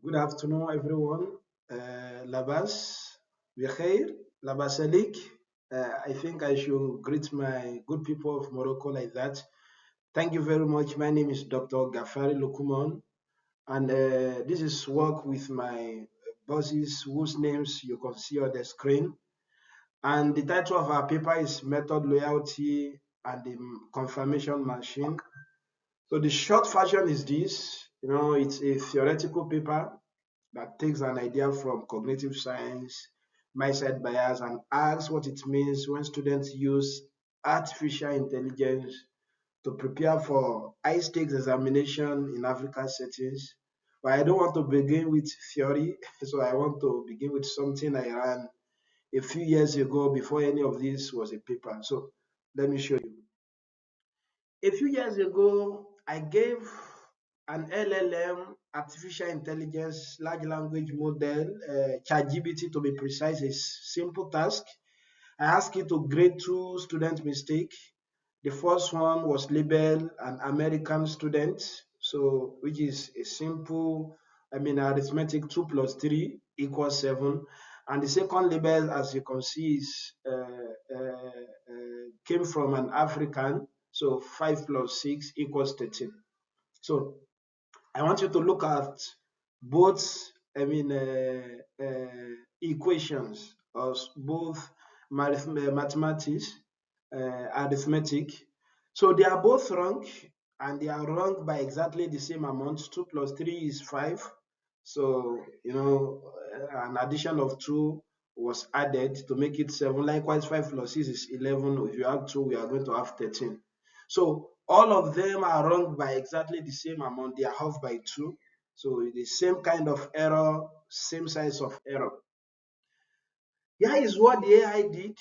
Good afternoon, everyone. Labas, Bikhair, Labas Alik. I think I should greet my good people of Morocco like that. Thank you very much. My name is Dr. Gafari Lukumon, and this is work with my bosses whose names you can see on the screen. And the title of our paper is Method Loyalty and the Confirmation Machine. So the short version is this. It's a theoretical paper that takes an idea from cognitive science, mindset bias, and asks what it means when students use artificial intelligence to prepare for high stakes examination in African settings. But I don't want to begin with theory, so I want to begin with something I ran a few years ago before any of this was a paper. So let me show you. A few years ago, I gave an LLM, artificial intelligence, large language model, ChatGPT to be precise, a simple task. I asked it to grade two student mistakes. The first one was labeled an American student, so which is a simple, arithmetic 2 plus 3 equals 7. And the second label, as you can see, is came from an African, so 5 plus 6 equals 13. So I want you to look at both, equations or both mathematics, arithmetic. So they are both wrong, and they are wrong by exactly the same amount. 2 plus 3 is 5. So, an addition of 2 was added to make it 7. Likewise, 5 plus 6 is 11. If you have 2, we are going to have 13. So all of them are wrong by exactly the same amount. They are off by 2. So the same kind of error, same size of error. Here is what the AI did.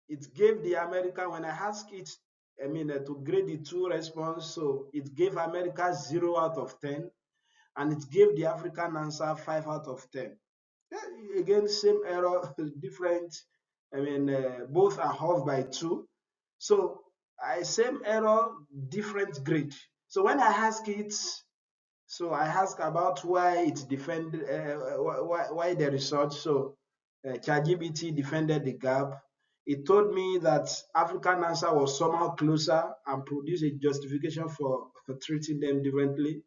It gave the American, when I asked it, to grade the two response, so it gave America 0 out of 10, and it gave the African answer 5 out of 10. Again, same error, different. Both are off by 2. So same error, different grade. So when I ask it, so I ask about why it defended, why the result. So ChatGPT defended the gap. It told me that African answer was somehow closer and produced a justification for treating them differently.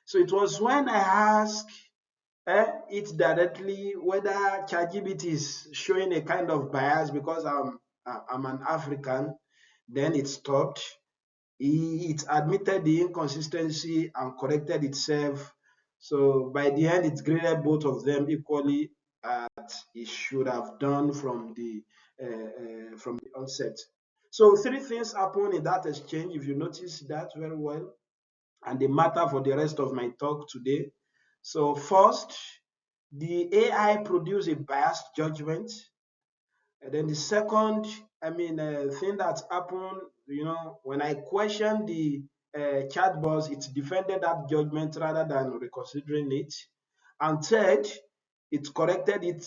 So it was when I asked it directly whether ChatGPT is showing a kind of bias because I'm an African, then it stopped. It admitted the inconsistency and corrected itself. So by the end, it graded both of them equally as it should have done from the onset. So three things happened in that exchange, if you notice that very well, and they matter for the rest of my talk today. So first, the AI produced a biased judgment. And then the second, thing that happened, when I questioned the chatbots, it defended that judgment rather than reconsidering it. And third, it corrected it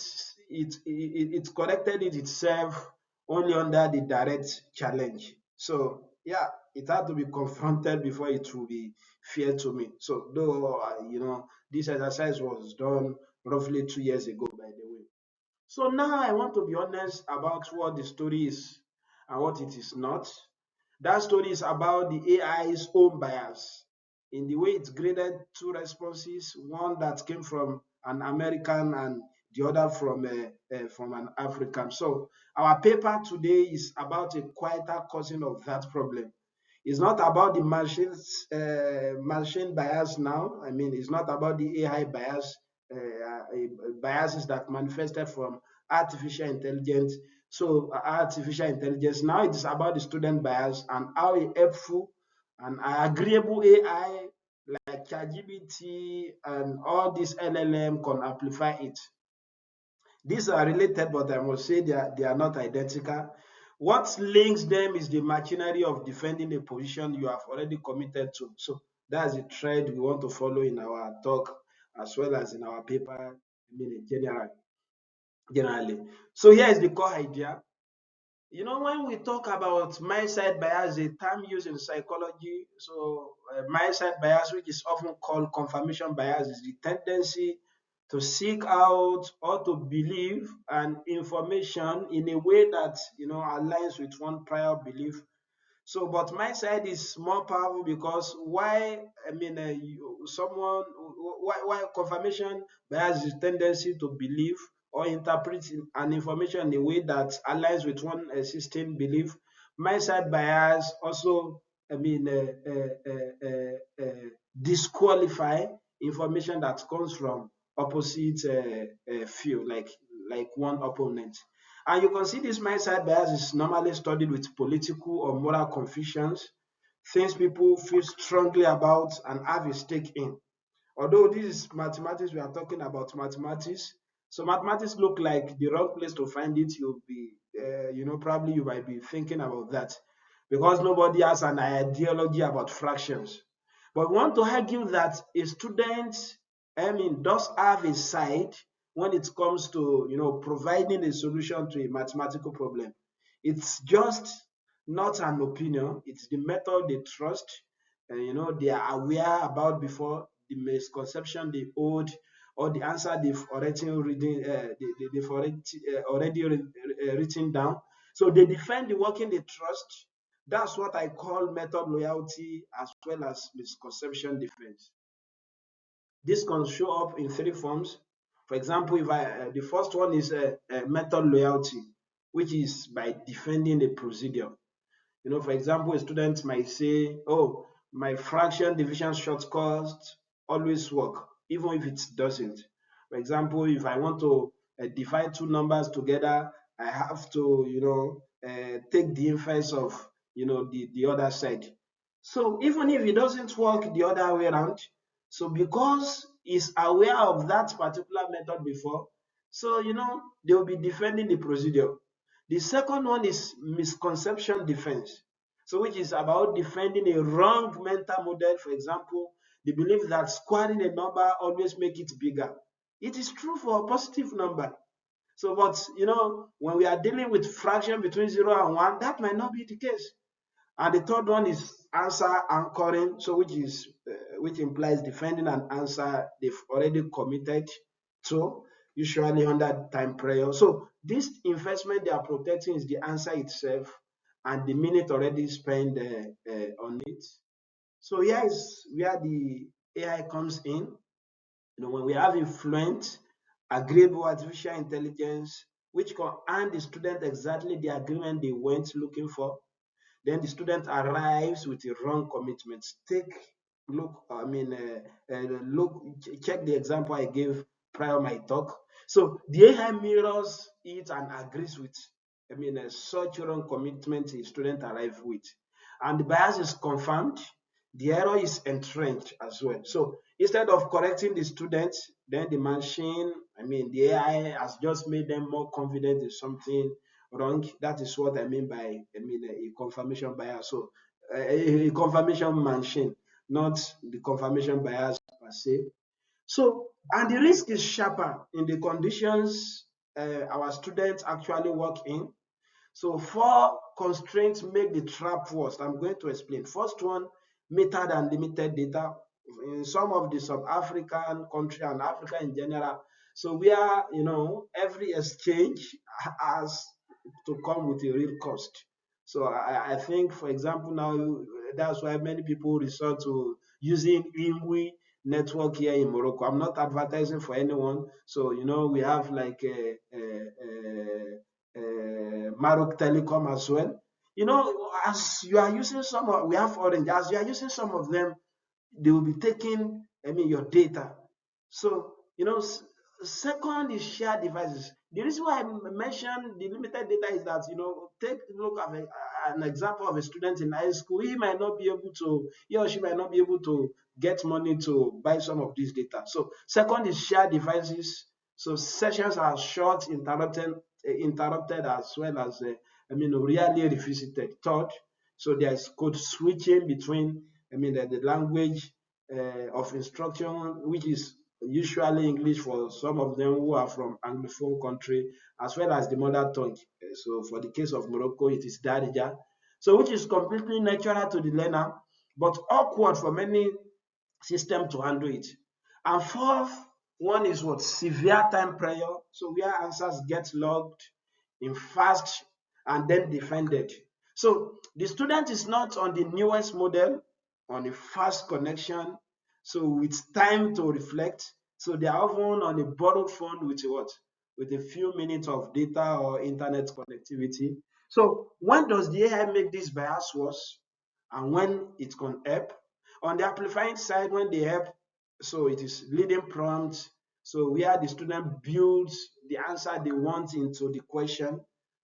itself only under the direct challenge. So yeah, it had to be confronted before it will be fair to me. So though this exercise was done roughly 2 years ago, by the way. So now I want to be honest about what the story is and what it is not. That story is about the AI's own bias in the way it graded two responses, one that came from an American and the other from an African. So our paper today is about a quieter cousin of that problem. It's not about the machine bias now. It's not about the AI bias, biases that manifested from artificial intelligence. So artificial intelligence now it is about the student bias and how a helpful and agreeable AI like ChatGPT and all these LLM can amplify it. These are related, but I must say they are not identical. What links them is the machinery of defending a position you have already committed to. So that's the thread we want to follow in our talk as well as in our paper, generally. So here is the core idea. when we talk about mind-side bias, a term used in psychology, so mind-side bias, which is often called confirmation bias, is the tendency to seek out or to believe an information in a way that aligns with one prior belief. So, but my side is more powerful because why confirmation bias is tendency to believe or interpret an information in a way that aligns with one existing belief. My side bias also, I mean, disqualify information that comes from opposite field, like one opponent. And you can see this mindset bias is normally studied with political or moral confusions, things people feel strongly about and have a stake in. Although this is mathematics, we are talking about mathematics. So mathematics look like the wrong place to find it. You'll be, probably you might be thinking about that because nobody has an ideology about fractions. But we want to argue that a student, does have a side when it comes to, providing a solution to a mathematical problem. It's just not an opinion. It's the method they trust, they are aware about before the misconception they hold or the answer they've already reading they've already written down. So they defend the working they trust. That's what I call method loyalty as well as misconception defense. This can show up in three forms. For example, if the first one is method loyalty, which is by defending the procedure. For example, a student might say, oh, my fraction division shortcut always work, even if it doesn't. For example, if I want to divide two numbers together, I have to, take the inverse of, the other side. So even if it doesn't work the other way around, so because he's aware of that particular method before, so, they'll be defending the procedure. The second one is misconception defense. So which is about defending a wrong mental model. For example, the belief that squaring a number always make it bigger. It is true for a positive number. So, but when we are dealing with fraction between 0 and 1, that might not be the case. And the third one is answer anchoring, so which implies defending an answer they've already committed to, usually under time pressure. So this investment they are protecting is the answer itself and the minute already spent on it. So here is where the AI comes in. When we have influent, agreeable artificial intelligence, which can hand the student exactly the agreement they went looking for, then the student arrives with a wrong commitment. Check the example I gave prior my talk. So the AI mirrors it and agrees with, such wrong commitment the student arrived with. And the bias is confirmed, the error is entrenched as well. So instead of correcting the student, then the machine, the AI has just made them more confident in something wrong. That is what I mean by a confirmation bias. So a confirmation machine, not the confirmation bias per se. So, and the risk is sharper in the conditions our students actually work in. So four constraints make the trap worse. I'm going to explain. First one, metered and limited data in some of the sub-African country and Africa in general. So where every exchange has to come with a real cost. So I think, for example, now that's why many people resort to using IMWI network here in Morocco. I'm not advertising for anyone. So we have like Maroc Telecom as well. As you are using some of, we have Orange, as you are using some of them, they will be taking, your data. So, second is shared devices. The reason why I mentioned the limited data is that, take a look at an example of a student in high school. He or she might not be able to get money to buy some of these data. So, second is shared devices. So, sessions are short, interrupted as well as, rarely revisited. Third, so there's code switching between, the language of instruction, which is usually English for some of them who are from Anglophone country, as well as the mother tongue. So for the case of Morocco, it is Darija. So which is completely natural to the learner, but awkward for many systems to handle it. And fourth one is what? Severe time pressure. So where answers get logged in fast and then defended. So the student is not on the newest model, on a fast connection, so with time to reflect. So they are often on a borrowed phone with what? With a few minutes of data or internet connectivity. So when does the AI make this bias worse? And when it can help? On the amplifying side, when they help, so it is leading prompts. So where the student builds the answer they want into the question,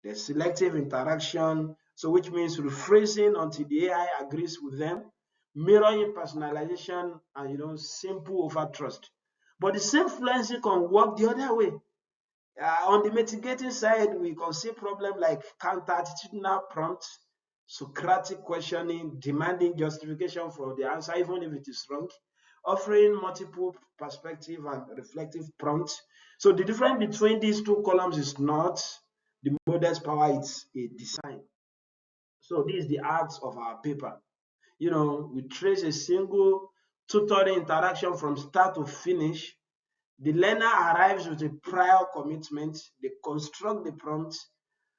the selective interaction, so which means rephrasing until the AI agrees with them, mirroring personalization, and simple over trust. But the same fluency can work the other way. On the mitigating side, we can see problems like counter-attitudinal prompts, Socratic questioning, demanding justification for the answer, even if it is wrong, offering multiple perspective and reflective prompts. So the difference between these two columns is not the model's power, it's a design. So this is the art of our paper. We trace a single tutoring interaction from start to finish. The learner arrives with a prior commitment, they construct the prompt.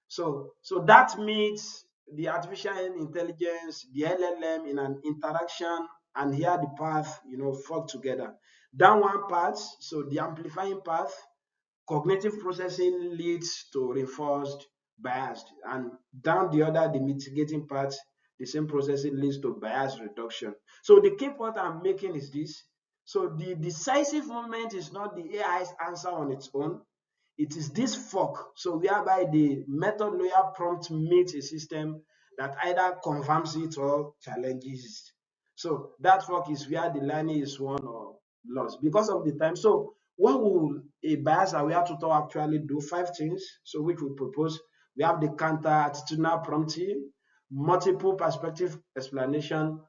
So that means the artificial intelligence, the LLM in an interaction, and here the path, fork together. Down one path, so the amplifying path, cognitive processing leads to reinforced bias, and down the other, the mitigating part, the same processing leads to bias reduction. So the key point I'm making is this. So the decisive moment is not the AI's answer on its own. It is this fork, so whereby the method lawyer prompt meets a system that either confirms it or challenges it. So that fork is where the learning is won or lost because of the time. So what will a bias aware tutor actually do? 5 things. So which we propose. We have the counter attitudinal prompting, multiple perspective explanation,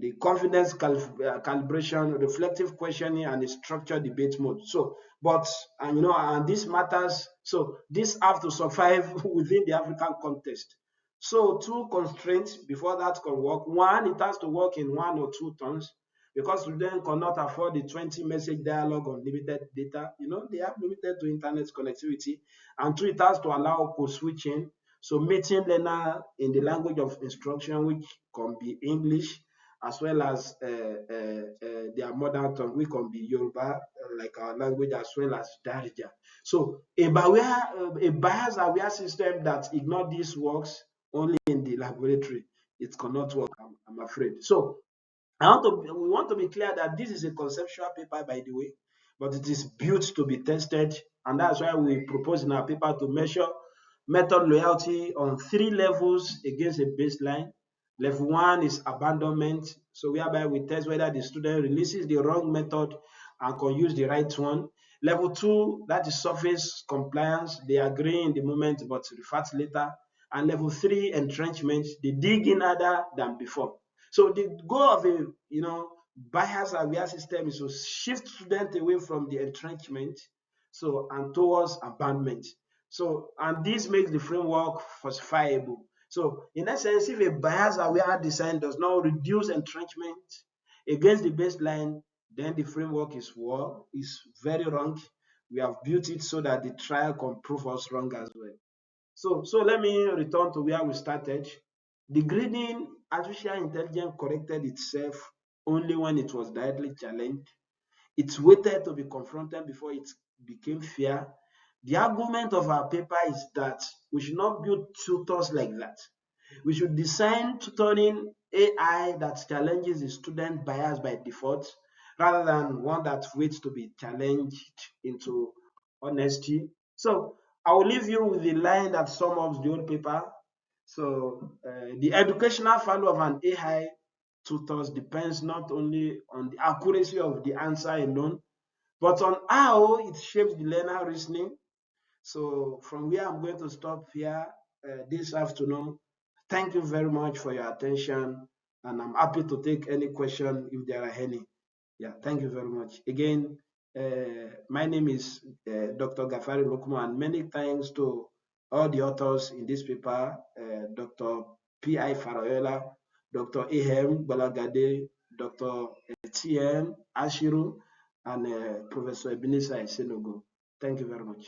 the confidence calibration, reflective questioning, and the structured debate mode. So, but and this matters. So this have to survive within the African context. So two constraints before that can work. One, it has to work in 1 or 2 turns because students cannot afford the 20 message dialogue on limited data. They have limited to internet connectivity. And two, it has to allow code switching. So meeting learner in the language of instruction, which can be English, as well as their mother tongue, which can be Yoruba, like our language, as well as Darija. So a bias aware system that ignore this works only in the laboratory. It cannot work, I'm afraid. So we want to be clear that this is a conceptual paper, by the way, but it is built to be tested, and that's why we propose in our paper to measure method loyalty on 3 levels against a baseline. Level 1 is abandonment, so whereby we test whether the student releases the wrong method and can use the right one. Level 2, that is surface compliance, they agree in the moment but revert later. And level 3, entrenchment, they dig in harder than before. So the goal of a bias aware system is to shift students away from the entrenchment, and towards abandonment. So and this makes the framework falsifiable. So in essence, if a bias aware design does not reduce entrenchment against the baseline, then the framework is very wrong. We have built it so that the trial can prove us wrong as well. So let me return to where we started. The grading artificial intelligence corrected itself only when it was directly challenged. It waited to be confronted before it became fair. The argument of our paper is that we should not build tutors like that. We should design tutoring AI that challenges the student bias by default, rather than one that waits to be challenged into honesty. So I will leave you with the line that sums up the whole paper. So the educational value of an AI tutors depends not only on the accuracy of the answer alone, but on how it shapes the learner reasoning. So from where I'm going to stop here this afternoon. Thank you very much for your attention, and I'm happy to take any question if there are any. Yeah, thank you very much. Again, my name is Dr. Gafari Lokumo, and many thanks to All the authors in this paper, Dr. P.I. Farayola, Dr. Ehem Balagade, Dr. T.M. Ashiru, and Professor Ebenezer Isenogo. Thank you very much.